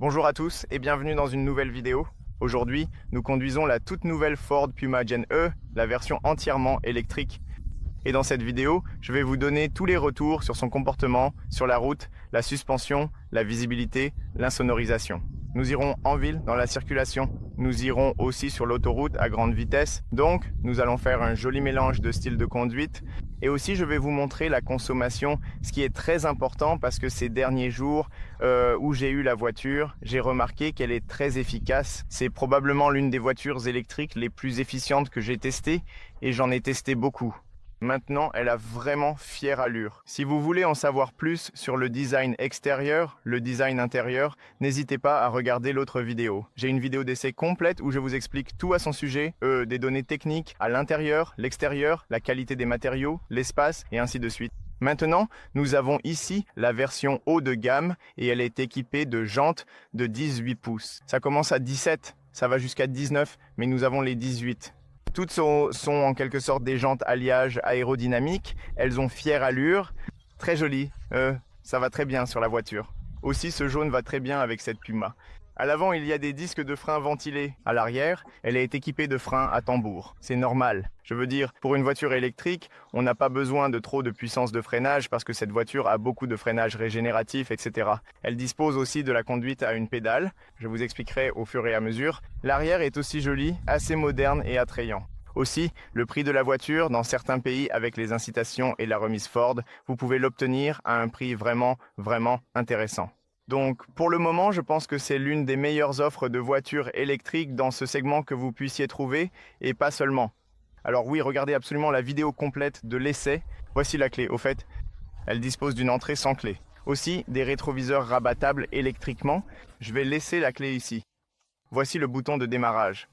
Bonjour à tous et bienvenue dans une nouvelle vidéo. Aujourd'hui, nous conduisons la toute nouvelle Ford Puma Gen E, la version entièrement électrique. Et dans cette vidéo, je vais vous donner tous les retours sur son comportement, sur la route, la suspension, la visibilité, l'insonorisation. Nous irons en ville, dans la circulation. Nous irons aussi sur l'autoroute à grande vitesse. Donc, nous allons faire un joli mélange de styles de conduite. Et aussi, je vais vous montrer la consommation, ce qui est très important parce que ces derniers jours où j'ai eu la voiture, j'ai remarqué qu'elle est très efficace. C'est probablement l'une des voitures électriques les plus efficientes que j'ai testées et j'en ai testé beaucoup. Maintenant, elle a vraiment fière allure. Si vous voulez en savoir plus sur le design extérieur, le design intérieur, n'hésitez pas à regarder l'autre vidéo. J'ai une vidéo d'essai complète où je vous explique tout à son sujet, des données techniques à l'intérieur, l'extérieur, la qualité des matériaux, l'espace et ainsi de suite. Maintenant, nous avons ici la version haut de gamme et elle est équipée de jantes de 18 pouces. Ça commence à 17, ça va jusqu'à 19, mais nous avons les 18. Toutes sont en quelque sorte des jantes alliage aérodynamiques. Elles ont fière allure, très jolies. Ça va très bien sur la voiture. Aussi, ce jaune va très bien avec cette Puma. À l'avant, il y a des disques de frein ventilés. À l'arrière, elle est équipée de freins à tambour. C'est normal. Je veux dire, pour une voiture électrique, on n'a pas besoin de trop de puissance de freinage parce que cette voiture a beaucoup de freinage régénératif, etc. Elle dispose aussi de la conduite à une pédale. Je vous expliquerai au fur et à mesure. L'arrière est aussi joli, assez moderne et attrayant. Aussi, le prix de la voiture, dans certains pays avec les incitations et la remise Ford, vous pouvez l'obtenir à un prix vraiment intéressant. Donc, pour le moment, je pense que c'est l'une des meilleures offres de voitures électriques dans ce segment que vous puissiez trouver, et pas seulement. Alors oui, regardez absolument la vidéo complète de l'essai. Voici la clé, au fait. Elle dispose d'une entrée sans clé. Aussi, des rétroviseurs rabattables électriquement. Je vais laisser la clé ici. Voici le bouton de démarrage.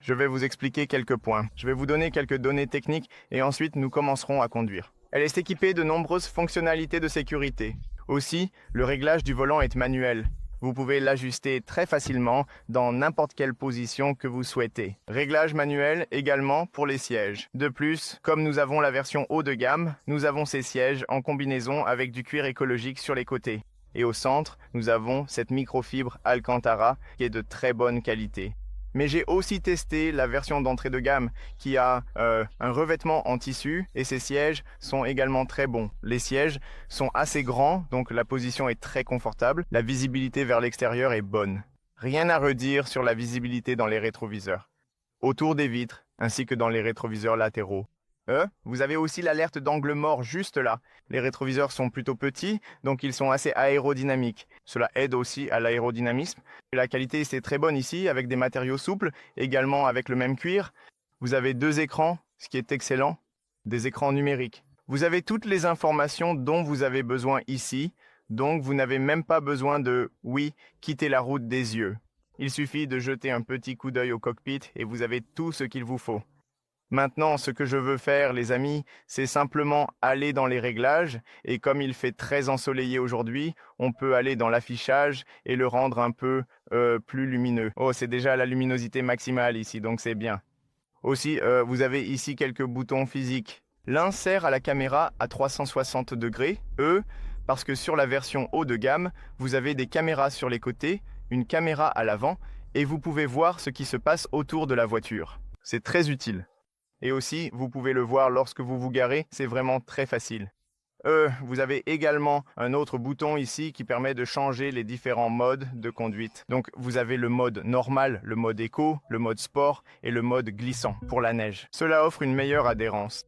Je vais vous expliquer quelques points. Je vais vous donner quelques données techniques et ensuite nous commencerons à conduire. Elle est équipée de nombreuses fonctionnalités de sécurité. Aussi, le réglage du volant est manuel. Vous pouvez l'ajuster très facilement dans n'importe quelle position que vous souhaitez. Réglage manuel également pour les sièges. De plus, comme nous avons la version haut de gamme, nous avons ces sièges en combinaison avec du cuir écologique sur les côtés. Et au centre, nous avons cette microfibre Alcantara qui est de très bonne qualité. Mais j'ai aussi testé la version d'entrée de gamme qui a un revêtement en tissu et ces sièges sont également très bons. Les sièges sont assez grands, donc la position est très confortable. La visibilité vers l'extérieur est bonne. Rien à redire sur la visibilité dans les rétroviseurs, autour des vitres, ainsi que dans les rétroviseurs latéraux. Vous avez aussi l'alerte d'angle mort juste là. Les rétroviseurs sont plutôt petits, donc ils sont assez aérodynamiques. Cela aide aussi à l'aérodynamisme. La qualité c'est très bonne ici, avec des matériaux souples, également avec le même cuir. Vous avez 2 écrans, ce qui est excellent, des écrans numériques. Vous avez toutes les informations dont vous avez besoin ici, donc vous n'avez même pas besoin de, quitter la route des yeux. Il suffit de jeter un petit coup d'œil au cockpit et vous avez tout ce qu'il vous faut. Maintenant, ce que je veux faire, les amis, c'est simplement aller dans les réglages et comme il fait très ensoleillé aujourd'hui, on peut aller dans l'affichage et le rendre un peu plus lumineux. Oh, c'est déjà la luminosité maximale ici, donc c'est bien. Aussi, vous avez ici quelques boutons physiques. L'un sert à la caméra à 360 degrés, parce que sur la version haut de gamme, vous avez des caméras sur les côtés, une caméra à l'avant et vous pouvez voir ce qui se passe autour de la voiture. C'est très utile. Et aussi, vous pouvez le voir lorsque vous vous garez, c'est vraiment très facile. Vous avez également un autre bouton ici qui permet de changer les différents modes de conduite. Donc vous avez le mode normal, le mode éco, le mode sport et le mode glissant pour la neige. Cela offre une meilleure adhérence.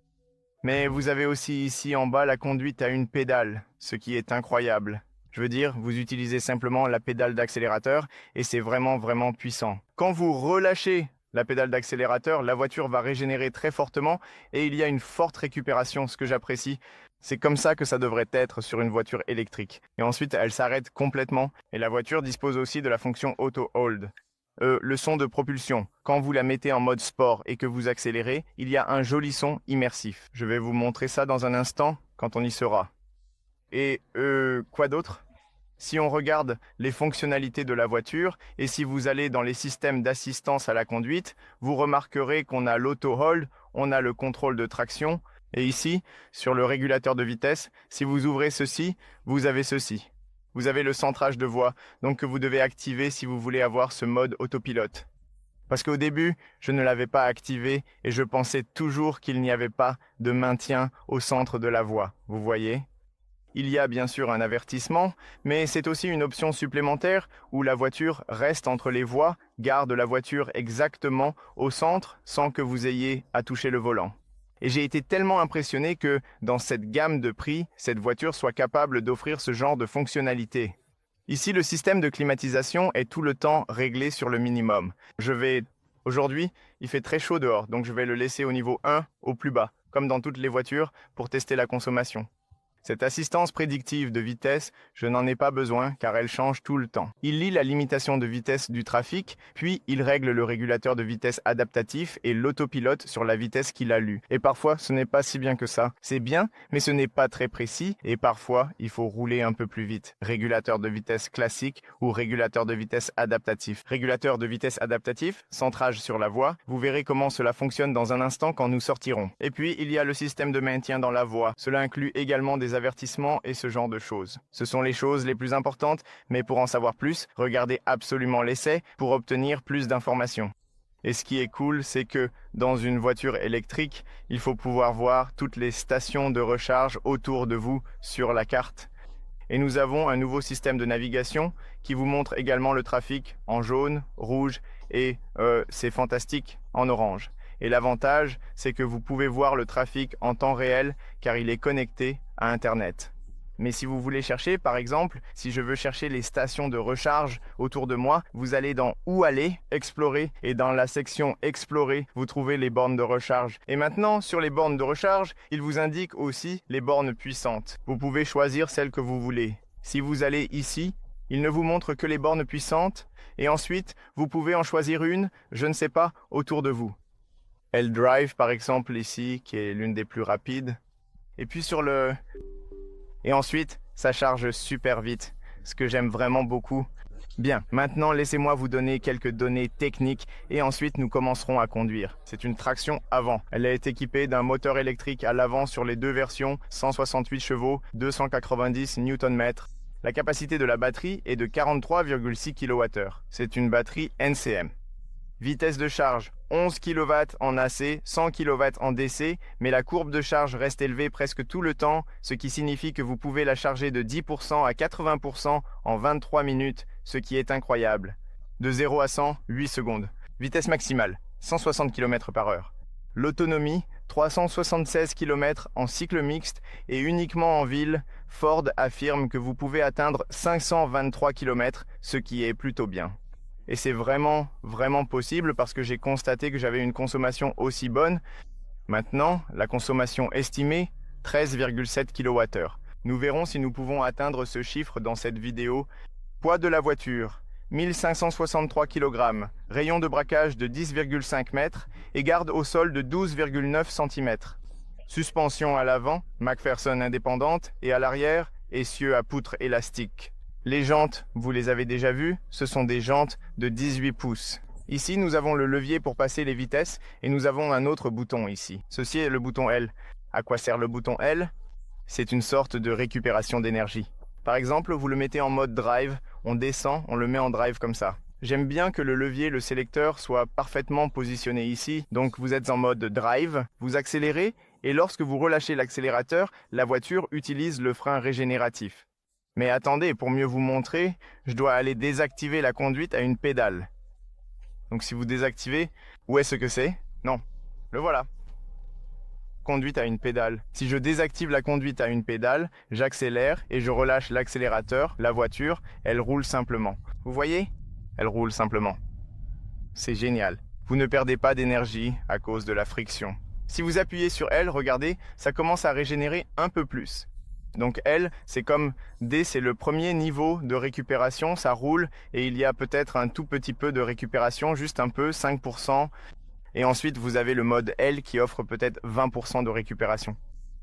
Mais vous avez aussi ici en bas la conduite à une pédale, ce qui est incroyable. Je veux dire, vous utilisez simplement la pédale d'accélérateur et c'est vraiment puissant. Quand vous relâchez la pédale d'accélérateur, la voiture va régénérer très fortement et il y a une forte récupération, ce que j'apprécie. C'est comme ça que ça devrait être sur une voiture électrique. Et ensuite, elle s'arrête complètement et la voiture dispose aussi de la fonction Auto Hold. Le son de propulsion. Quand vous la mettez en mode sport et que vous accélérez, il y a un joli son immersif. Je vais vous montrer ça dans un instant quand on y sera. Et quoi d'autre ? Si on regarde les fonctionnalités de la voiture et si vous allez dans les systèmes d'assistance à la conduite, vous remarquerez qu'on a l'auto-hold, on a le contrôle de traction et ici, sur le régulateur de vitesse, si vous ouvrez ceci, vous avez ceci. vous avez le centrage de voie, donc que vous devez activer si vous voulez avoir ce mode autopilote. Parce qu'au début, je ne l'avais pas activé et je pensais toujours qu'il n'y avait pas de maintien au centre de la voie, vous voyez? Il y a bien sûr un avertissement, mais c'est aussi une option supplémentaire où la voiture reste entre les voies, garde la voiture exactement au centre sans que vous ayez à toucher le volant. Et j'ai été tellement impressionné que, dans cette gamme de prix, cette voiture soit capable d'offrir ce genre de fonctionnalité. Ici, le système de climatisation est tout le temps réglé sur le minimum. Aujourd'hui, il fait très chaud dehors, donc je vais le laisser au niveau 1, au plus bas, comme dans toutes les voitures, pour tester la consommation. Cette assistance prédictive de vitesse, je n'en ai pas besoin car elle change tout le temps. Il lit la limitation de vitesse du trafic, puis il règle le régulateur de vitesse adaptatif et l'autopilote sur la vitesse qu'il a lue. Et parfois, ce n'est pas si bien que ça. C'est bien, mais ce n'est pas très précis et parfois, il faut rouler un peu plus vite. Régulateur de vitesse classique ou régulateur de vitesse adaptatif. Régulateur de vitesse adaptatif, centrage sur la voie. Vous verrez comment cela fonctionne dans un instant quand nous sortirons. Et puis, il y a le système de maintien dans la voie. Cela inclut également des avertissements et ce genre de choses. Ce sont les choses les plus importantes, mais pour en savoir plus, regardez absolument l'essai pour obtenir plus d'informations. Et ce qui est cool, c'est que dans une voiture électrique, il faut pouvoir voir toutes les stations de recharge autour de vous sur la carte. Et nous avons un nouveau système de navigation qui vous montre également le trafic en jaune, rouge et, c'est fantastique, en orange. Et l'avantage, c'est que vous pouvez voir le trafic en temps réel car il est connecté à Internet. Mais si vous voulez chercher, par exemple, si je veux chercher les stations de recharge autour de moi, vous allez dans Où aller, Explorer, et dans la section Explorer, vous trouvez les bornes de recharge. Et maintenant, sur les bornes de recharge, il vous indique aussi les bornes puissantes. Vous pouvez choisir celle que vous voulez. Si vous allez ici, il ne vous montre que les bornes puissantes, et ensuite, vous pouvez en choisir une, je ne sais pas, autour de vous. L-Drive, par exemple, ici, qui est l'une des plus rapides. Et puis Et ensuite, ça charge super vite, ce que j'aime vraiment beaucoup. Bien, maintenant laissez-moi vous donner quelques données techniques et ensuite nous commencerons à conduire. C'est une traction avant. Elle est équipée d'un moteur électrique à l'avant sur les deux versions, 168 chevaux, 290 Nm. La capacité de la batterie est de 43,6 kWh. C'est une batterie NCM. Vitesse de charge, 11 kW en AC, 100 kW en DC, mais la courbe de charge reste élevée presque tout le temps, ce qui signifie que vous pouvez la charger de 10% à 80% en 23 minutes, ce qui est incroyable. De 0 à 100, 8 secondes. Vitesse maximale, 160 km/h. L'autonomie, 376 km en cycle mixte et uniquement en ville, Ford affirme que vous pouvez atteindre 523 km, ce qui est plutôt bien. Et c'est vraiment possible parce que j'ai constaté que j'avais une consommation aussi bonne. Maintenant, la consommation estimée, 13,7 kWh. Nous verrons si nous pouvons atteindre ce chiffre dans cette vidéo. Poids de la voiture, 1563 kg, rayon de braquage de 10,5 m et garde au sol de 12,9 cm. Suspension à l'avant, McPherson indépendante, et à l'arrière, essieu à poutre élastique. Les jantes, vous les avez déjà vues, ce sont des jantes de 18 pouces. Ici, nous avons le levier pour passer les vitesses et nous avons un autre bouton ici. Ceci est le bouton L. À quoi sert le bouton L? C'est une sorte de récupération d'énergie. Par exemple, vous le mettez en mode drive, on descend, on le met en drive comme ça. J'aime bien que le levier, le sélecteur, soit parfaitement positionné ici. Donc vous êtes en mode drive, vous accélérez et lorsque vous relâchez l'accélérateur, la voiture utilise le frein régénératif. Mais attendez, pour mieux vous montrer, je dois aller désactiver la conduite à une pédale. Donc si vous désactivez, où est-ce que c'est? Non, le voilà. Conduite à une pédale. Si je désactive la conduite à une pédale, j'accélère et je relâche l'accélérateur, la voiture, elle roule simplement. Vous voyez? Elle roule simplement. C'est génial. Vous ne perdez pas d'énergie à cause de la friction. Si vous appuyez sur L, regardez, ça commence à régénérer un peu plus. Donc L, c'est comme D, c'est le premier niveau de récupération, ça roule et il y a peut-être un tout petit peu de récupération, juste un peu, 5%. Et ensuite, vous avez le mode L qui offre peut-être 20% de récupération.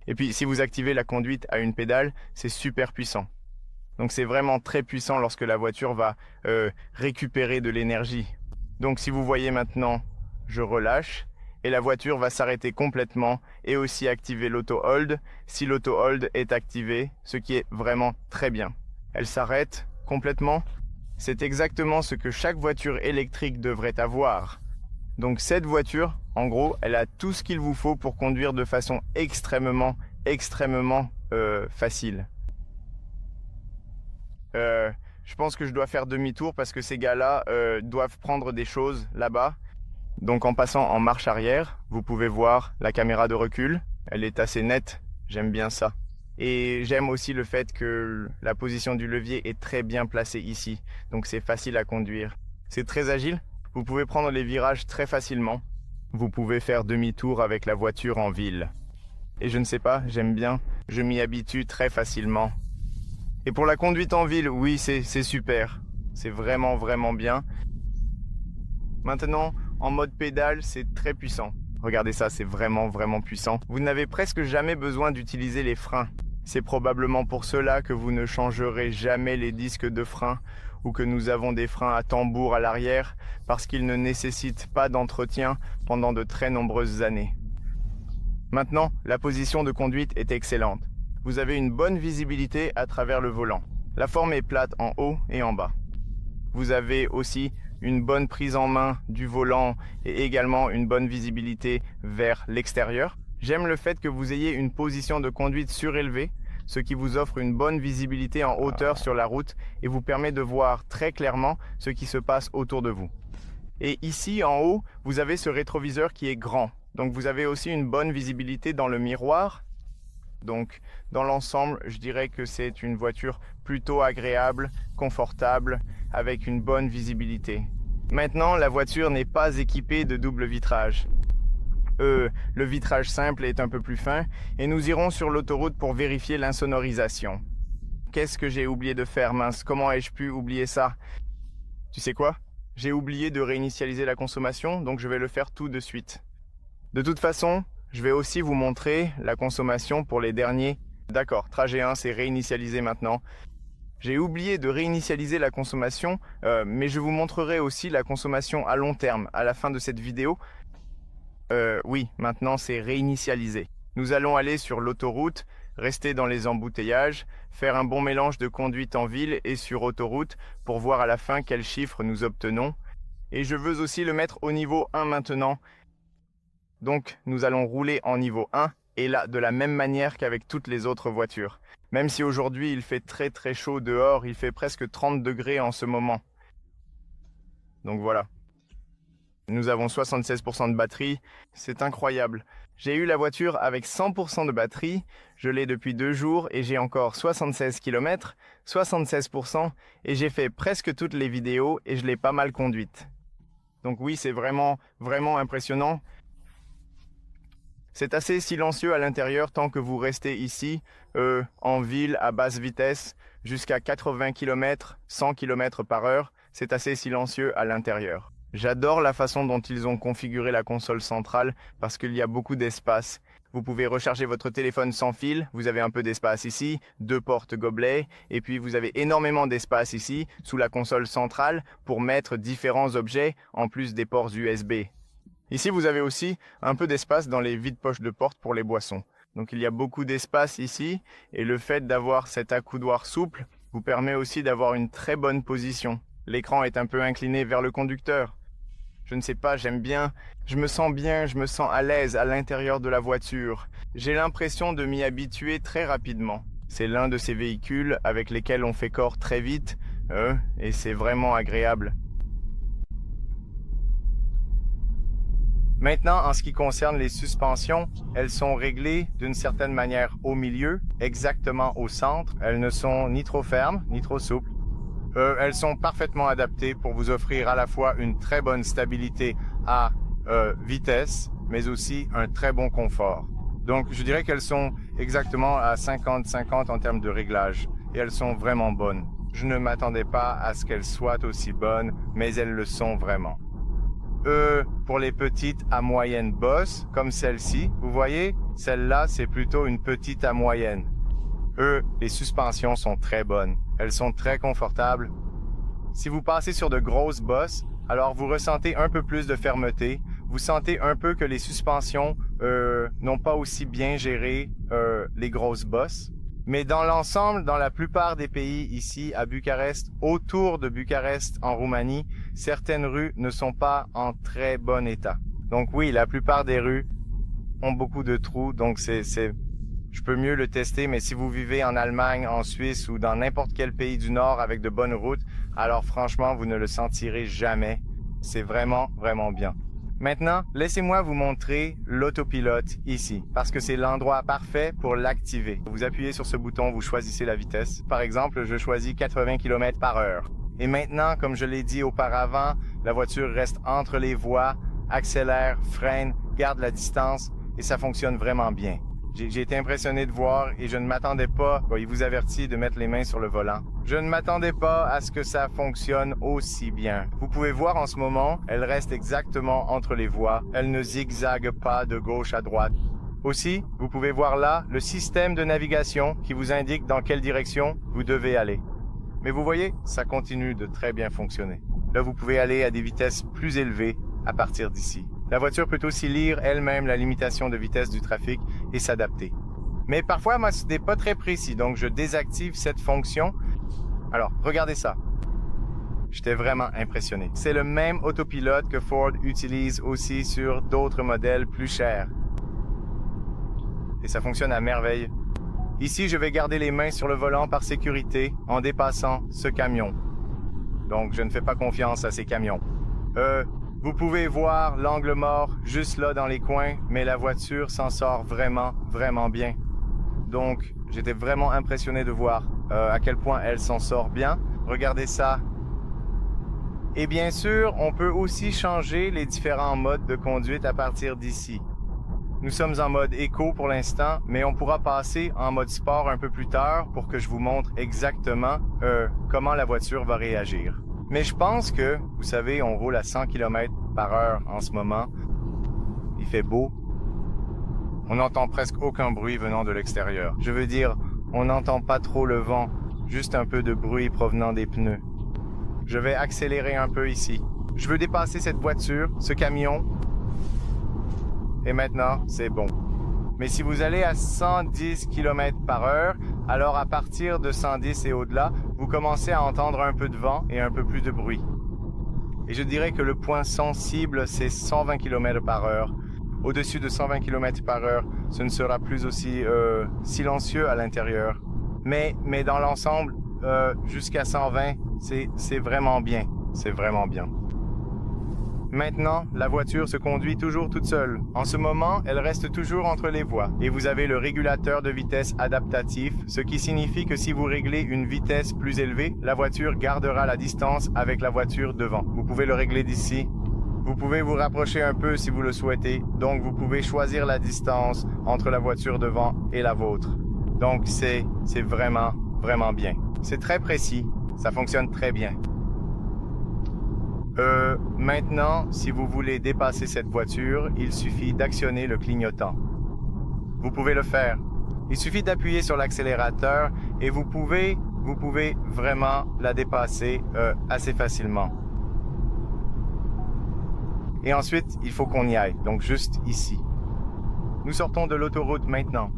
Et puis, si vous activez la conduite à une pédale, c'est super puissant. Donc c'est vraiment très puissant lorsque la voiture va récupérer de l'énergie. Donc si vous voyez maintenant, je relâche. Et la voiture va s'arrêter complètement et aussi activer l'auto-hold si l'auto-hold est activé, ce qui est vraiment très bien. Elle s'arrête complètement. C'est exactement ce que chaque voiture électrique devrait avoir. Donc cette voiture, en gros, elle a tout ce qu'il vous faut pour conduire de façon extrêmement facile. Je pense que je dois faire demi-tour parce que ces gars-là doivent prendre des choses là-bas. Donc en passant en marche arrière, vous pouvez voir la caméra de recul. Elle est assez nette, j'aime bien ça. Et j'aime aussi le fait que la position du levier est très bien placée ici. Donc c'est facile à conduire. C'est très agile, vous pouvez prendre les virages très facilement. Vous pouvez faire demi-tour avec la voiture en ville. Et je ne sais pas, j'aime bien, je m'y habitue très facilement. Et pour la conduite en ville, oui, c'est super. C'est vraiment bien. Maintenant, en mode pédale, c'est très puissant. Regardez ça, c'est vraiment puissant. Vous n'avez presque jamais besoin d'utiliser les freins. C'est probablement pour cela que vous ne changerez jamais les disques de frein ou que nous avons des freins à tambour à l'arrière parce qu'ils ne nécessitent pas d'entretien pendant de très nombreuses années. Maintenant, la position de conduite est excellente. Vous avez une bonne visibilité à travers le volant. La forme est plate en haut et en bas. Vous avez aussi une bonne prise en main du volant et également une bonne visibilité vers l'extérieur. J'aime le fait que vous ayez une position de conduite surélevée, ce qui vous offre une bonne visibilité en hauteur sur la route et vous permet de voir très clairement ce qui se passe autour de vous. Et ici en haut, vous avez ce rétroviseur qui est grand. Donc vous avez aussi une bonne visibilité dans le miroir. Donc dans l'ensemble, je dirais que c'est une voiture plutôt agréable, confortable, avec une bonne visibilité. Maintenant, la voiture n'est pas équipée de double vitrage. Le vitrage simple est un peu plus fin et nous irons sur l'autoroute pour vérifier l'insonorisation. Qu'est-ce que j'ai oublié de faire, mince? Comment ai-je pu oublier ça? Tu sais quoi? J'ai oublié de réinitialiser la consommation, donc je vais le faire tout de suite. De toute façon, je vais aussi vous montrer la consommation pour les derniers. D'accord, trajet 1, c'est réinitialisé maintenant. J'ai oublié de réinitialiser la consommation, mais je vous montrerai aussi la consommation à long terme à la fin de cette vidéo. Oui, maintenant c'est réinitialisé. Nous allons aller sur l'autoroute, rester dans les embouteillages, faire un bon mélange de conduite en ville et sur autoroute pour voir à la fin quels chiffres nous obtenons. Et je veux aussi le mettre au niveau 1 maintenant. Donc nous allons rouler en niveau 1 et là de la même manière qu'avec toutes les autres voitures. Même si aujourd'hui il fait très chaud dehors, il fait presque 30 degrés en ce moment. Donc voilà. Nous avons 76% de batterie, c'est incroyable. J'ai eu la voiture avec 100% de batterie, je l'ai depuis 2 jours et j'ai encore 76 km, 76% et j'ai fait presque toutes les vidéos et je l'ai pas mal conduite. Donc oui, c'est vraiment impressionnant. C'est assez silencieux à l'intérieur tant que vous restez ici, en ville à basse vitesse, jusqu'à 80 km, 100 km par heure, c'est assez silencieux à l'intérieur. J'adore la façon dont ils ont configuré la console centrale parce qu'il y a beaucoup d'espace. Vous pouvez recharger votre téléphone sans fil, vous avez un peu d'espace ici, 2 portes gobelets, et puis vous avez énormément d'espace ici, sous la console centrale, pour mettre différents objets, en plus des ports USB. Ici, vous avez aussi un peu d'espace dans les vides-poches de porte pour les boissons. Donc il y a beaucoup d'espace ici, et le fait d'avoir cet accoudoir souple vous permet aussi d'avoir une très bonne position. L'écran est un peu incliné vers le conducteur. Je ne sais pas, j'aime bien, je me sens à l'aise à l'intérieur de la voiture. J'ai l'impression de m'y habituer très rapidement. C'est l'un de ces véhicules avec lesquels on fait corps très vite, et c'est vraiment agréable. Maintenant, en ce qui concerne les suspensions, elles sont réglées d'une certaine manière au milieu, exactement au centre. Elles ne sont ni trop fermes, ni trop souples. Elles sont parfaitement adaptées pour vous offrir à la fois une très bonne stabilité à vitesse, mais aussi un très bon confort. Donc, je dirais qu'elles sont exactement à 50-50 en termes de réglage, et elles sont vraiment bonnes. Je ne m'attendais pas à ce qu'elles soient aussi bonnes, mais elles le sont vraiment. Pour les petites à moyenne bosse, comme celle-ci, vous voyez, celle-là, c'est plutôt une petite à moyenne. Les suspensions sont très bonnes. Elles sont très confortables. Si vous passez sur de grosses bosses, alors vous ressentez un peu plus de fermeté. Vous sentez un peu que les suspensions n'ont pas aussi bien géré les grosses bosses. Mais dans l'ensemble, dans la plupart des pays ici à Bucarest, autour de Bucarest en Roumanie, certaines rues ne sont pas en très bon état. Donc oui, la plupart des rues ont beaucoup de trous, donc je peux mieux le tester, mais si vous vivez en Allemagne, en Suisse ou dans n'importe quel pays du Nord avec de bonnes routes, alors franchement, vous ne le sentirez jamais. C'est vraiment, vraiment bien. Maintenant, laissez-moi vous montrer l'autopilote ici, parce que c'est l'endroit parfait pour l'activer. Vous appuyez sur ce bouton, vous choisissez la vitesse. Par exemple, je choisis 80 km/h. Et maintenant, comme je l'ai dit auparavant, la voiture reste entre les voies, accélère, freine, garde la distance et ça fonctionne vraiment bien. J'ai été impressionné de voir et je ne m'attendais pas, il vous avertit de mettre les mains sur le volant. Je ne m'attendais pas à ce que ça fonctionne aussi bien. Vous pouvez voir en ce moment, elle reste exactement entre les voies. Elle ne zigzague pas de gauche à droite. Aussi, vous pouvez voir là le système de navigation qui vous indique dans quelle direction vous devez aller. Mais vous voyez, ça continue de très bien fonctionner. Là, vous pouvez aller à des vitesses plus élevées à partir d'ici. La voiture peut aussi lire elle-même la limitation de vitesse du trafic et s'adapter. Mais parfois, moi, ce n'est pas très précis, donc je désactive cette fonction. Alors, regardez ça. J'étais vraiment impressionné. C'est le même autopilote que Ford utilise aussi sur d'autres modèles plus chers. Et ça fonctionne à merveille. Ici, je vais garder les mains sur le volant par sécurité en dépassant ce camion. Donc, je ne fais pas confiance à ces camions. Vous pouvez voir l'angle mort juste là dans les coins, mais la voiture s'en sort vraiment, vraiment bien. Donc, j'étais vraiment impressionné de voir à quel point elle s'en sort bien. Regardez ça. Et bien sûr, on peut aussi changer les différents modes de conduite à partir d'ici. Nous sommes en mode éco pour l'instant, mais on pourra passer en mode sport un peu plus tard pour que je vous montre exactement comment la voiture va réagir. Mais je pense que, vous savez, on roule à 100 km/h en ce moment. Il fait beau. On n'entend presque aucun bruit venant de l'extérieur. Je veux dire, on n'entend pas trop le vent, juste un peu de bruit provenant des pneus. Je vais accélérer un peu ici. Je veux dépasser cette voiture, ce camion. Et maintenant, c'est bon. Mais si vous allez à 110 km/h, alors à partir de 110 et au-delà, vous commencez à entendre un peu de vent et un peu plus de bruit. Et je dirais que le point sensible, c'est 120 km/h. Au-dessus de 120 km/h, ce ne sera plus aussi silencieux à l'intérieur. Mais dans l'ensemble, jusqu'à 120, c'est vraiment bien. C'est vraiment bien. Maintenant, la voiture se conduit toujours toute seule. En ce moment, elle reste toujours entre les voies. Et vous avez le régulateur de vitesse adaptatif, ce qui signifie que si vous réglez une vitesse plus élevée, la voiture gardera la distance avec la voiture devant. Vous pouvez le régler d'ici. Vous pouvez vous rapprocher un peu si vous le souhaitez. Donc, vous pouvez choisir la distance entre la voiture devant et la vôtre. Donc, c'est vraiment, vraiment bien. C'est très précis. Ça fonctionne très bien. Maintenant, si vous voulez dépasser cette voiture, il suffit d'actionner le clignotant. Vous pouvez le faire. Il suffit d'appuyer sur l'accélérateur et vous pouvez vraiment la dépasser assez facilement. Et ensuite, il faut qu'on y aille, donc juste ici. Nous sortons de l'autoroute maintenant.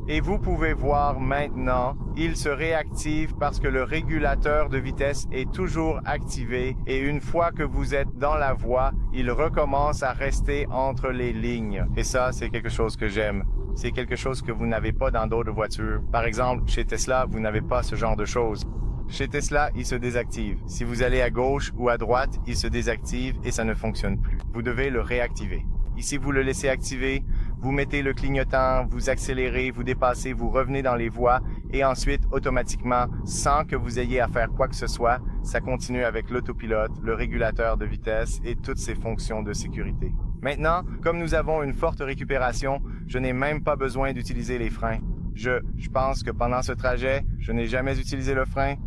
Et vous pouvez voir maintenant, il se réactive parce que le régulateur de vitesse est toujours activé et une fois que vous êtes dans la voie, il recommence à rester entre les lignes. Et ça, c'est quelque chose que j'aime. C'est quelque chose que vous n'avez pas dans d'autres voitures. Par exemple, chez Tesla, vous n'avez pas ce genre de choses. Chez Tesla, il se désactive. Si vous allez à gauche ou à droite, il se désactive et ça ne fonctionne plus. Vous devez le réactiver. Ici, vous le laissez activer, vous mettez le clignotant, vous accélérez, vous dépassez, vous revenez dans les voies et ensuite, automatiquement, sans que vous ayez à faire quoi que ce soit, ça continue avec l'autopilote, le régulateur de vitesse et toutes ses fonctions de sécurité. Maintenant, comme nous avons une forte récupération, je n'ai même pas besoin d'utiliser les freins. Je pense que pendant ce trajet, je n'ai jamais utilisé le frein.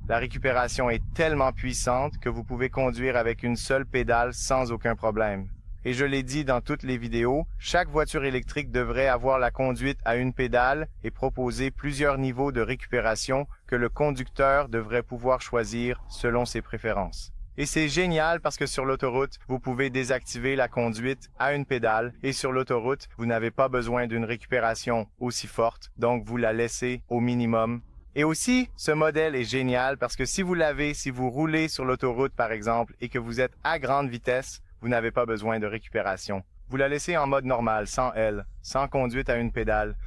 La récupération est tellement puissante que vous pouvez conduire avec une seule pédale sans aucun problème. Et je l'ai dit dans toutes les vidéos, chaque voiture électrique devrait avoir la conduite à une pédale et proposer plusieurs niveaux de récupération que le conducteur devrait pouvoir choisir selon ses préférences. Et c'est génial parce que sur l'autoroute, vous pouvez désactiver la conduite à une pédale et sur l'autoroute, vous n'avez pas besoin d'une récupération aussi forte, donc vous la laissez au minimum. Et aussi, ce modèle est génial parce que si vous roulez sur l'autoroute par exemple et que vous êtes à grande vitesse, vous n'avez pas besoin de récupération. Vous la laissez en mode normal, sans L, sans conduite à une pédale.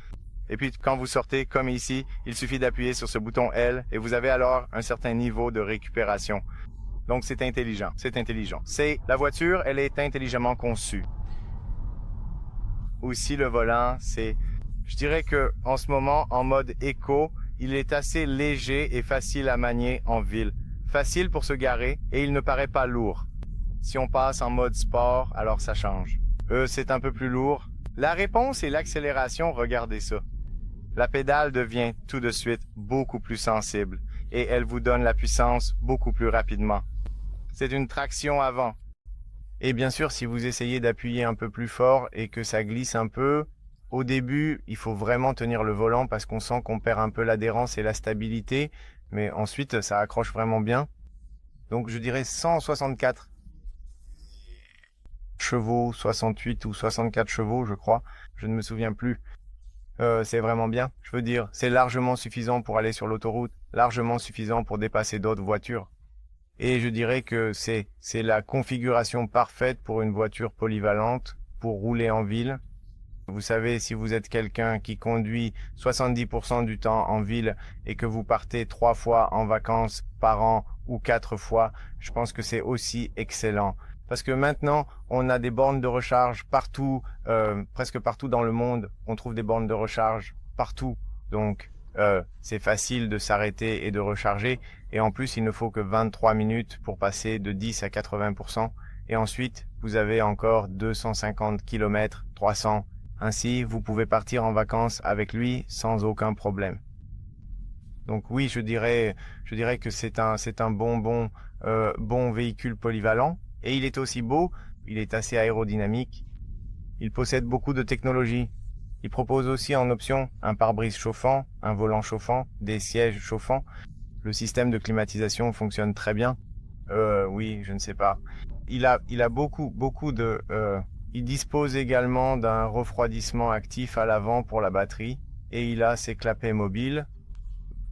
Et puis quand vous sortez comme ici, il suffit d'appuyer sur ce bouton L et vous avez alors un certain niveau de récupération. Donc c'est intelligent, c'est intelligent. La voiture, elle est intelligemment conçue. Aussi le volant, je dirais que en ce moment, en mode éco, il est assez léger et facile à manier en ville. Facile pour se garer et il ne paraît pas lourd. Si on passe en mode sport, alors ça change. C'est un peu plus lourd. La réponse et l'accélération, regardez ça. La pédale devient tout de suite beaucoup plus sensible et elle vous donne la puissance beaucoup plus rapidement. C'est une traction avant. Et bien sûr, si vous essayez d'appuyer un peu plus fort et que ça glisse un peu, au début, il faut vraiment tenir le volant parce qu'on sent qu'on perd un peu l'adhérence et la stabilité, mais ensuite, ça accroche vraiment bien. Donc, je dirais 164 chevaux, 68 ou 64 chevaux, je crois. Je ne me souviens plus. C'est vraiment bien. Je veux dire, c'est largement suffisant pour aller sur l'autoroute, largement suffisant pour dépasser d'autres voitures. Et je dirais que c'est la configuration parfaite pour une voiture polyvalente pour rouler en ville. Vous savez, si vous êtes quelqu'un qui conduit 70% du temps en ville et que vous partez 3 fois en vacances par an ou 4 fois, je pense que c'est aussi excellent. Parce que maintenant, on a des bornes de recharge partout, presque partout dans le monde. On trouve des bornes de recharge partout. Donc, c'est facile de s'arrêter et de recharger. Et en plus, il ne faut que 23 minutes pour passer de 10 à 80%. Et ensuite, vous avez encore 250 km, 300. Ainsi, vous pouvez partir en vacances avec lui sans aucun problème. Donc oui, je dirais que c'est un bon véhicule polyvalent. Et il est aussi beau, il est assez aérodynamique. Il possède beaucoup de technologies. Il propose aussi en option un pare-brise chauffant, un volant chauffant, des sièges chauffants. Le système de climatisation fonctionne très bien. Oui, je ne sais pas. Il a beaucoup de... Il dispose également d'un refroidissement actif à l'avant pour la batterie. Et il a ses clapets mobiles.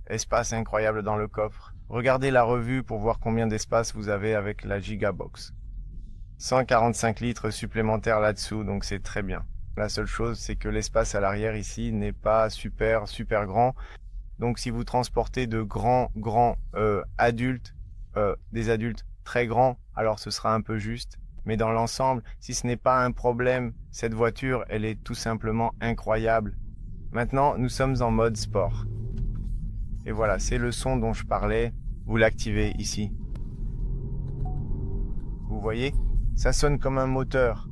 Espace incroyable dans le coffre. Regardez la revue pour voir combien d'espace vous avez avec la Gigabox. 145 litres supplémentaires là-dessous, donc c'est très bien. La seule chose, c'est que l'espace à l'arrière ici n'est pas super grand. Donc si vous transportez de grands adultes, des adultes très grands, alors ce sera un peu juste. Mais dans l'ensemble, si ce n'est pas un problème, cette voiture, elle est tout simplement incroyable. Maintenant, nous sommes en mode sport. Et voilà, c'est le son dont je parlais. Vous l'activez ici. Vous voyez ? Ça sonne comme un moteur.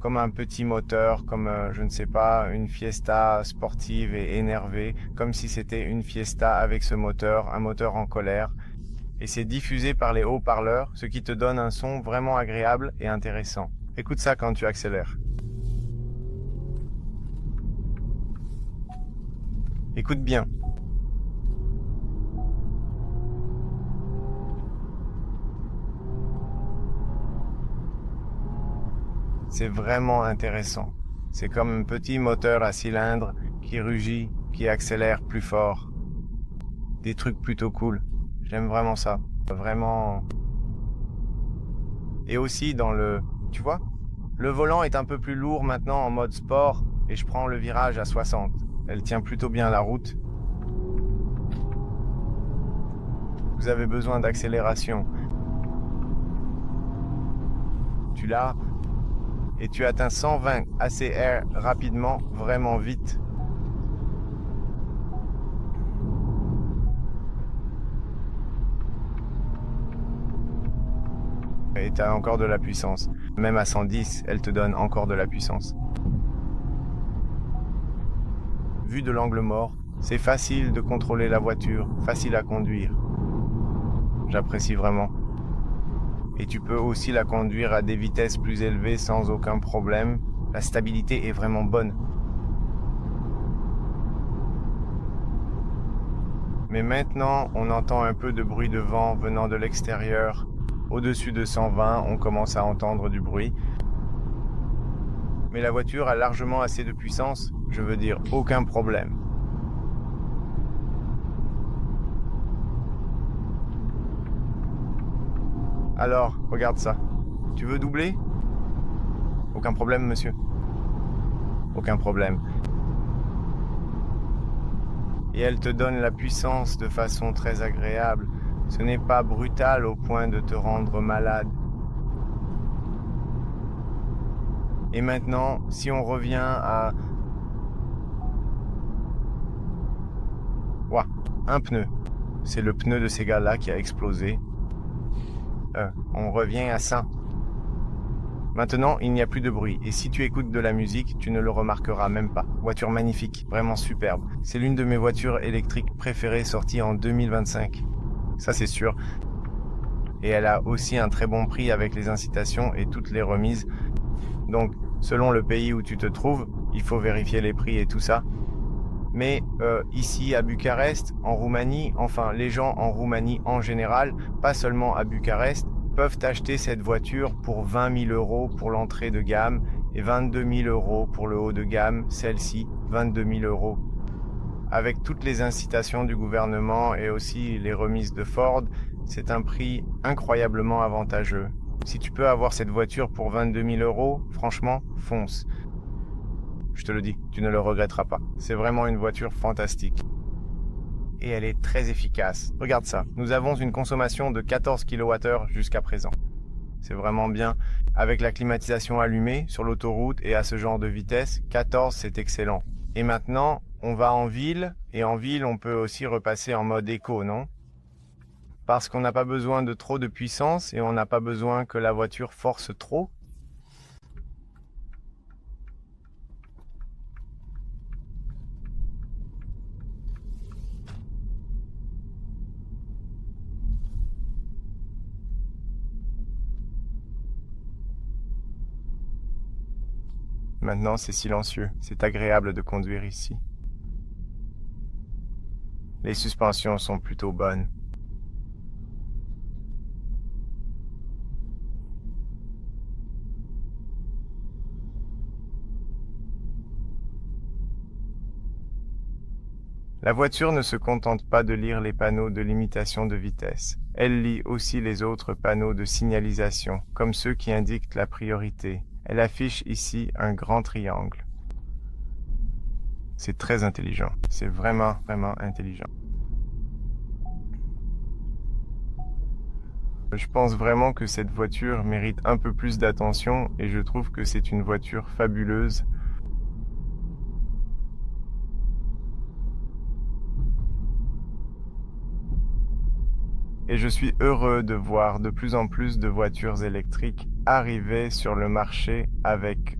Comme un petit moteur, comme, je ne sais pas, une Fiesta sportive et énervée. Comme si c'était une Fiesta avec ce moteur, un moteur en colère. Et c'est diffusé par les haut-parleurs, ce qui te donne un son vraiment agréable et intéressant. Écoute ça quand tu accélères. Écoute bien. C'est vraiment intéressant. C'est comme un petit moteur à cylindre qui rugit, qui accélère plus fort. Des trucs plutôt cool. J'aime vraiment ça. Vraiment. Et aussi tu vois, le volant est un peu plus lourd maintenant en mode sport et je prends le virage à 60. Elle tient plutôt bien la route. Vous avez besoin d'accélération. Tu l'as et tu atteins 120 ACR rapidement, vraiment vite. Et tu as encore de la puissance. Même à 110, elle te donne encore de la puissance. Vu de l'angle mort, c'est facile de contrôler la voiture, facile à conduire. J'apprécie vraiment. Et tu peux aussi la conduire à des vitesses plus élevées sans aucun problème. La stabilité est vraiment bonne. Mais maintenant, on entend un peu de bruit de vent venant de l'extérieur. Au-dessus de 120, on commence à entendre du bruit. Mais la voiture a largement assez de puissance, je veux dire aucun problème. Alors, regarde ça. Tu veux doubler? Aucun problème, monsieur. Aucun problème. Et elle te donne la puissance de façon très agréable. Ce n'est pas brutal au point de te rendre malade. Et maintenant, si on revient à... Ouah, un pneu. C'est le pneu de ces gars-là qui a explosé. On revient à ça. Maintenant, il n'y a plus de bruit. Et si tu écoutes de la musique, tu ne le remarqueras même pas. Voiture magnifique, vraiment superbe. C'est l'une de mes voitures électriques préférées sorties en 2025. Ça, c'est sûr. Et elle a aussi un très bon prix avec les incitations et toutes les remises. Donc, selon le pays où tu te trouves, il faut vérifier les prix et tout ça. Mais ici à Bucarest, en Roumanie, enfin les gens en Roumanie en général, pas seulement à Bucarest, peuvent acheter cette voiture pour 20 000 euros pour l'entrée de gamme et 22 000 euros pour le haut de gamme, celle-ci 22 000 euros. Avec toutes les incitations du gouvernement et aussi les remises de Ford, c'est un prix incroyablement avantageux. Si tu peux avoir cette voiture pour 22 000 euros, franchement, fonce. Je te le dis, tu ne le regretteras pas. C'est vraiment une voiture fantastique. Et elle est très efficace. Regarde ça, nous avons une consommation de 14 kWh jusqu'à présent. C'est vraiment bien. Avec la climatisation allumée sur l'autoroute et à ce genre de vitesse, 14 c'est excellent. Et maintenant, on va en ville, et en ville on peut aussi repasser en mode éco, non? Parce qu'on n'a pas besoin de trop de puissance et on n'a pas besoin que la voiture force trop. Maintenant, c'est silencieux. C'est agréable de conduire ici. Les suspensions sont plutôt bonnes. La voiture ne se contente pas de lire les panneaux de limitation de vitesse. Elle lit aussi les autres panneaux de signalisation, comme ceux qui indiquent la priorité. Elle affiche ici un grand triangle. C'est très intelligent. C'est vraiment, vraiment intelligent. Je pense vraiment que cette voiture mérite un peu plus d'attention et je trouve que c'est une voiture fabuleuse. Et je suis heureux de voir de plus en plus de voitures électriques arriver sur le marché avec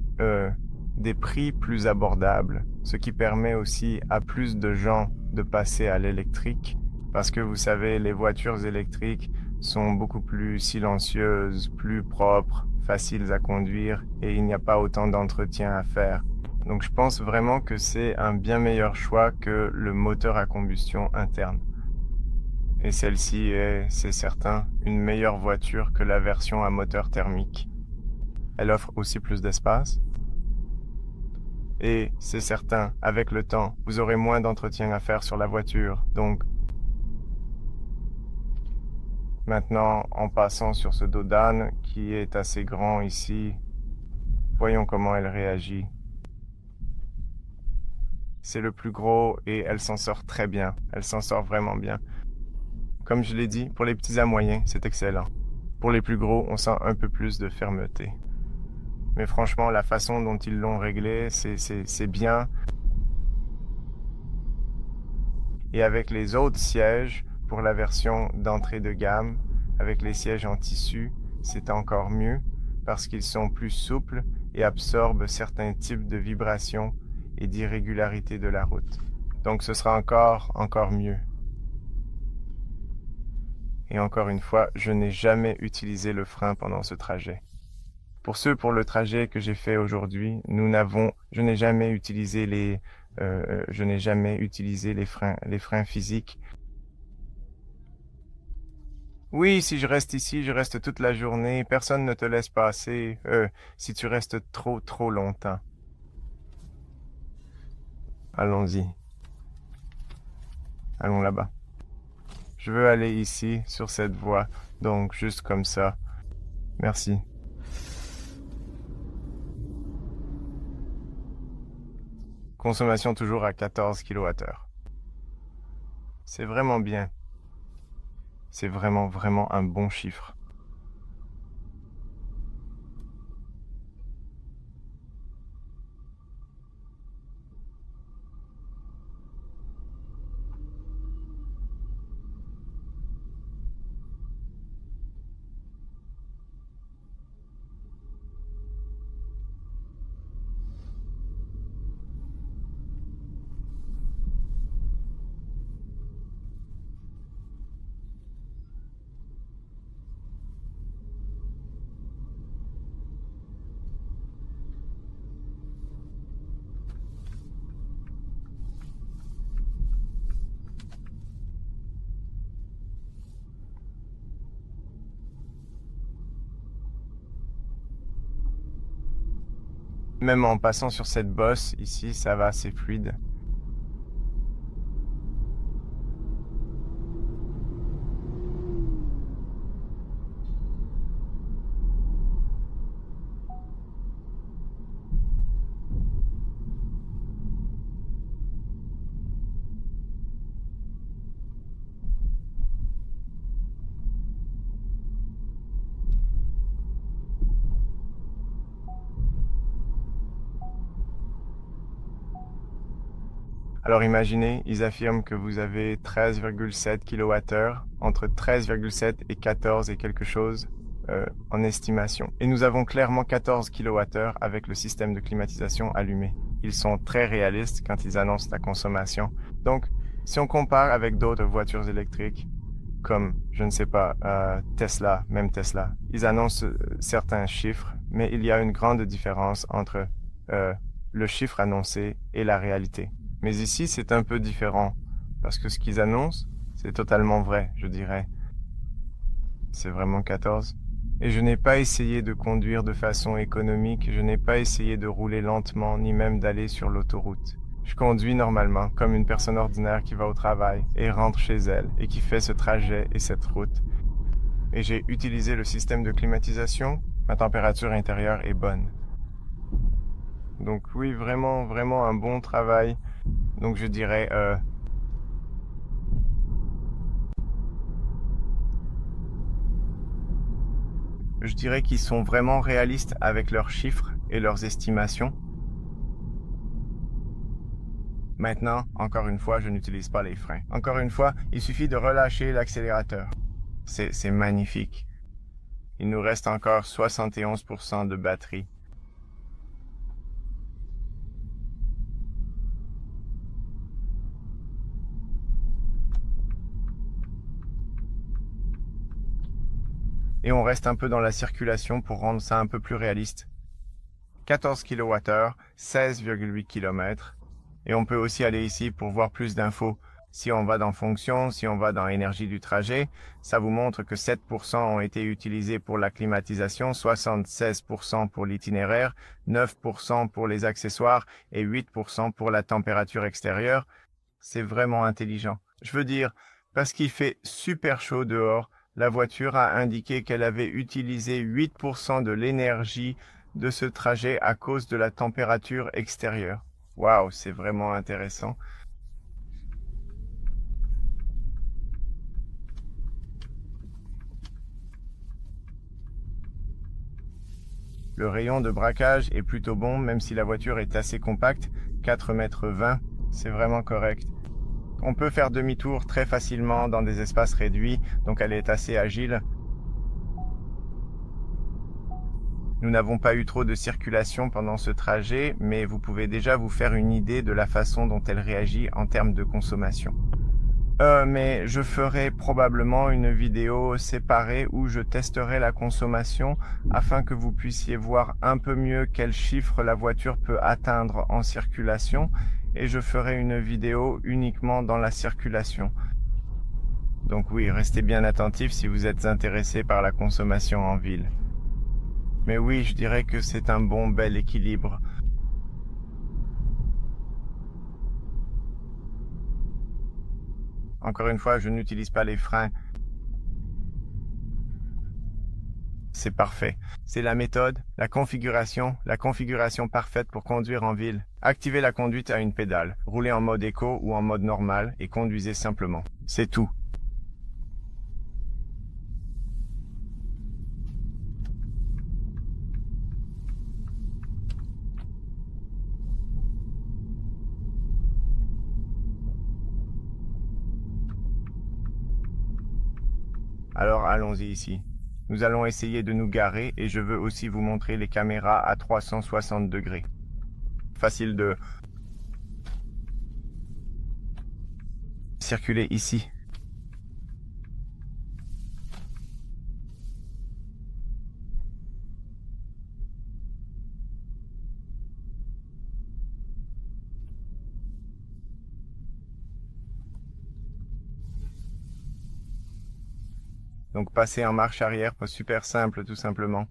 des prix plus abordables, ce qui permet aussi à plus de gens de passer à l'électrique, parce que vous savez, les voitures électriques sont beaucoup plus silencieuses, plus propres, faciles à conduire, et il n'y a pas autant d'entretien à faire. Donc je pense vraiment que c'est un bien meilleur choix que le moteur à combustion interne. Et celle-ci est, c'est certain, une meilleure voiture que la version à moteur thermique. Elle offre aussi plus d'espace. Et c'est certain, avec le temps, vous aurez moins d'entretien à faire sur la voiture. Donc, maintenant, en passant sur ce dos d'âne qui est assez grand ici, voyons comment elle réagit. C'est le plus gros et elle s'en sort très bien. Elle s'en sort vraiment bien. Comme je l'ai dit, pour les petits à moyens, c'est excellent. Pour les plus gros, on sent un peu plus de fermeté. Mais franchement, la façon dont ils l'ont réglé, c'est bien. Et avec les autres sièges, pour la version d'entrée de gamme, avec les sièges en tissu, c'est encore mieux parce qu'ils sont plus souples et absorbent certains types de vibrations et d'irrégularités de la route. Donc ce sera encore mieux. Et encore une fois, je n'ai jamais utilisé le frein pendant ce trajet. Pour le trajet que j'ai fait aujourd'hui, je n'ai jamais utilisé les freins physiques. Oui, si je reste ici, je reste toute la journée. Personne ne te laisse passer, si tu restes trop longtemps. Allons-y. Allons là-bas. Je veux aller ici, sur cette voie. Donc, juste comme ça. Merci. Consommation toujours à 14 kWh. C'est vraiment bien. C'est vraiment un bon chiffre. Même en passant sur cette bosse, ici, ça va, c'est fluide. Alors imaginez, ils affirment que vous avez 13,7 kWh, entre 13,7 et 14 et quelque chose en estimation. Et nous avons clairement 14 kWh avec le système de climatisation allumé. Ils sont très réalistes quand ils annoncent la consommation. Donc, si on compare avec d'autres voitures électriques, comme, je ne sais pas, Tesla, même Tesla, ils annoncent certains chiffres, mais il y a une grande différence entre le chiffre annoncé et la réalité. Mais ici, c'est un peu différent, parce que ce qu'ils annoncent, c'est totalement vrai, je dirais. C'est vraiment 14. Et je n'ai pas essayé de conduire de façon économique, je n'ai pas essayé de rouler lentement, ni même d'aller sur l'autoroute. Je conduis normalement, comme une personne ordinaire qui va au travail et rentre chez elle, et qui fait ce trajet et cette route. Et j'ai utilisé le système de climatisation, ma température intérieure est bonne. Donc oui, vraiment un bon travail. Donc je dirais qu'ils sont vraiment réalistes avec leurs chiffres et leurs estimations. Maintenant, encore une fois, je n'utilise pas les freins. Encore une fois, il suffit de relâcher l'accélérateur. C'est magnifique. Il nous reste encore 71% de batterie. Et on reste un peu dans la circulation pour rendre ça un peu plus réaliste. 14 kWh, 16,8 km. Et on peut aussi aller ici pour voir plus d'infos. Si on va dans fonction, si on va dans énergie du trajet, ça vous montre que 7% ont été utilisés pour la climatisation, 76% pour l'itinéraire, 9% pour les accessoires et 8% pour la température extérieure. C'est vraiment intelligent. Je veux dire, parce qu'il fait super chaud dehors, la voiture a indiqué qu'elle avait utilisé 8% de l'énergie de ce trajet à cause de la température extérieure. Waouh, c'est vraiment intéressant. Le rayon de braquage est plutôt bon, même si la voiture est assez compacte, 4,20 m, c'est vraiment correct. On peut faire demi-tour très facilement dans des espaces réduits, donc elle est assez agile. Nous n'avons pas eu trop de circulation pendant ce trajet, mais vous pouvez déjà vous faire une idée de la façon dont elle réagit en termes de consommation. Mais je ferai probablement une vidéo séparée où je testerai la consommation afin que vous puissiez voir un peu mieux quel chiffre la voiture peut atteindre en circulation et je ferai une vidéo uniquement dans la circulation. Donc oui, restez bien attentifs si vous êtes intéressé par la consommation en ville. Mais oui, je dirais que c'est un bel équilibre. Encore une fois, je n'utilise pas les freins. C'est parfait. C'est la méthode, la configuration parfaite pour conduire en ville. Activez la conduite à une pédale, roulez en mode éco ou en mode normal et conduisez simplement. C'est tout. Alors allons-y ici. Nous allons essayer de nous garer et je veux aussi vous montrer les caméras à 360 degrés. Facile de circuler ici. Donc passer en marche arrière, super simple tout simplement.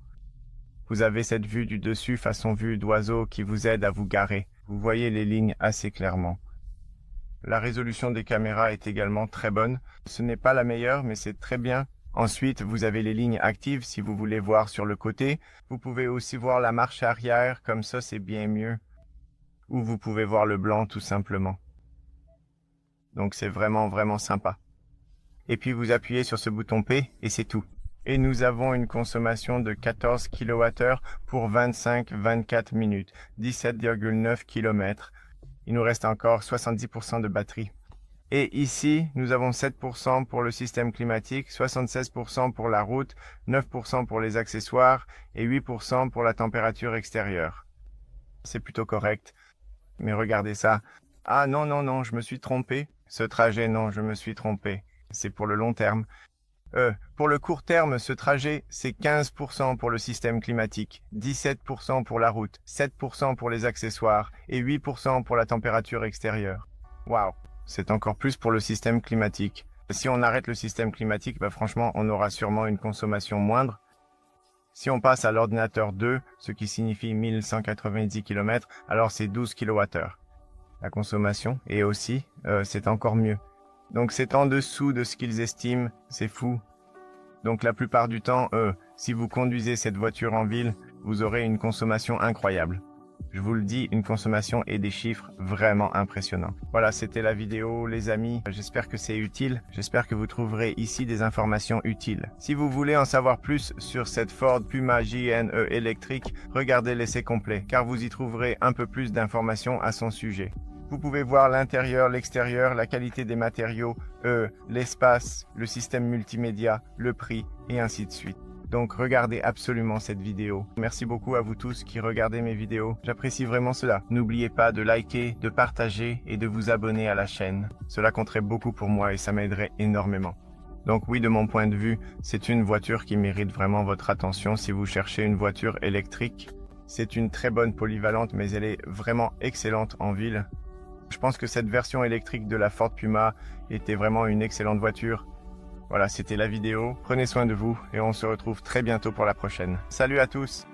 Vous avez cette vue du dessus façon vue d'oiseau qui vous aide à vous garer. Vous voyez les lignes assez clairement. La résolution des caméras est également très bonne. Ce n'est pas la meilleure, mais c'est très bien. Ensuite, vous avez les lignes actives si vous voulez voir sur le côté. Vous pouvez aussi voir la marche arrière, comme ça c'est bien mieux. Ou vous pouvez voir le blanc tout simplement. Donc c'est vraiment sympa. Et puis vous appuyez sur ce bouton P et c'est tout. Et nous avons une consommation de 14 kWh pour 25-24 minutes, 17,9 km. Il nous reste encore 70% de batterie. Et ici, nous avons 7% pour le système climatique, 76% pour la route, 9% pour les accessoires et 8% pour la température extérieure. C'est plutôt correct. Mais regardez ça. Ah non, je me suis trompé. Ce trajet, non, je me suis trompé. C'est pour le long terme. Pour le court terme, ce trajet, c'est 15% pour le système climatique, 17% pour la route, 7% pour les accessoires et 8% pour la température extérieure. Waouh, c'est encore plus pour le système climatique. Si on arrête le système climatique, franchement, on aura sûrement une consommation moindre. Si on passe à l'ordinateur 2, ce qui signifie 1190 km, alors c'est 12 kWh. La consommation, et aussi, c'est encore mieux. Donc c'est en dessous de ce qu'ils estiment, c'est fou. Donc la plupart du temps, si vous conduisez cette voiture en ville, vous aurez une consommation incroyable. Je vous le dis, une consommation et des chiffres vraiment impressionnants. Voilà, c'était la vidéo les amis, j'espère que c'est utile, j'espère que vous trouverez ici des informations utiles. Si vous voulez en savoir plus sur cette Ford Puma JNE électrique, regardez l'essai complet, car vous y trouverez un peu plus d'informations à son sujet. Vous pouvez voir l'intérieur, l'extérieur, la qualité des matériaux, l'espace, le système multimédia, le prix et ainsi de suite. Donc regardez absolument cette vidéo. Merci beaucoup à vous tous qui regardez mes vidéos. J'apprécie vraiment cela. N'oubliez pas de liker, de partager et de vous abonner à la chaîne. Cela compterait beaucoup pour moi et ça m'aiderait énormément. Donc oui, de mon point de vue, c'est une voiture qui mérite vraiment votre attention si vous cherchez une voiture électrique. C'est une très bonne polyvalente, mais elle est vraiment excellente en ville. Je pense que cette version électrique de la Ford Puma était vraiment une excellente voiture. Voilà, c'était la vidéo. Prenez soin de vous et on se retrouve très bientôt pour la prochaine. Salut à tous!